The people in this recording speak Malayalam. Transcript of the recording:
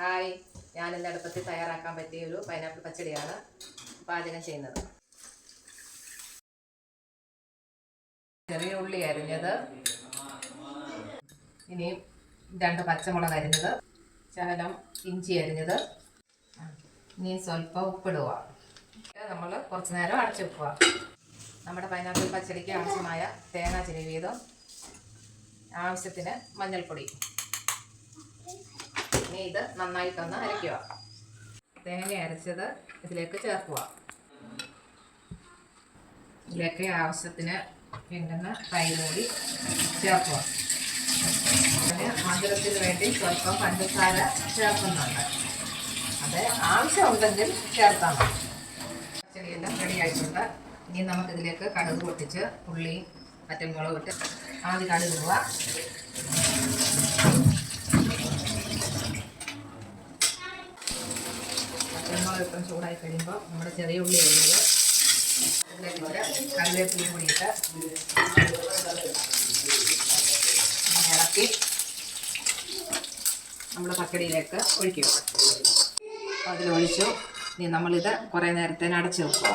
ഹായ്, ഞാനിന്ന് അടുപ്പത്തിൽ തയ്യാറാക്കാൻ പറ്റിയ ഒരു പൈനാപ്പിൾ പച്ചടിയാണ് പാചകം ചെയ്യുന്നത്. ചെറിയ ഉള്ളി അരിഞ്ഞത്, ഇനി 2 പച്ചമുളക് അരിഞ്ഞത്, ശകലം ഇഞ്ചി അരിഞ്ഞത്, ഇനി സ്വല്പം ഉപ്പിടുക. നമ്മൾ കുറച്ച് നേരം അടച്ചു വെക്കുക. നമ്മുടെ പൈനാപ്പിൾ പച്ചടിക്ക് ആവശ്യമായ തേങ്ങ ചിരവിയതും ആവശ്യത്തിന് മഞ്ഞൾപ്പൊടി. ഇനി ഇത് നന്നായിട്ടൊന്ന് അരയ്ക്കുക. തേങ്ങ അരച്ചത് ഇതിലേക്ക് ചേർക്കുക. ഇതിലേക്ക് ആവശ്യത്തിന് വേണ്ടുന്ന തൈര് കൂടി ചേർക്കുക. അതിന് മധുരത്തിന് വേണ്ടി സ്വല്പം പഞ്ചസാര ചേർക്കുന്നുണ്ട്. അത് ആവശ്യമുണ്ടെങ്കിൽ ചേർത്താൽ മതി. പച്ചടിയെല്ലാം റെഡി ആയിട്ടുണ്ട്. ഇനി നമുക്കിതിലേക്ക് കടുക് പൊട്ടിച്ച് ഉള്ളിയും പച്ചമുളകും ഇട്ട് ആദ്യം കടുകുക. പച്ചമുളക് ഇപ്പം ചൂടായി കഴിയുമ്പോൾ നമ്മുടെ ചെറിയ ഉള്ളി അരിഞ്ഞത് ഇതിലേക്ക് കറിവേപ്പിലയും കൂടി ഇട്ട് ഇളക്കി നമ്മുടെ പച്ചടിയിലേക്ക് ഒഴിക്കുക. അതിലൊഴിച്ചു ഇനി നമ്മളിത് കുറേ നേരത്തേന് അടച്ചു വെക്കുക.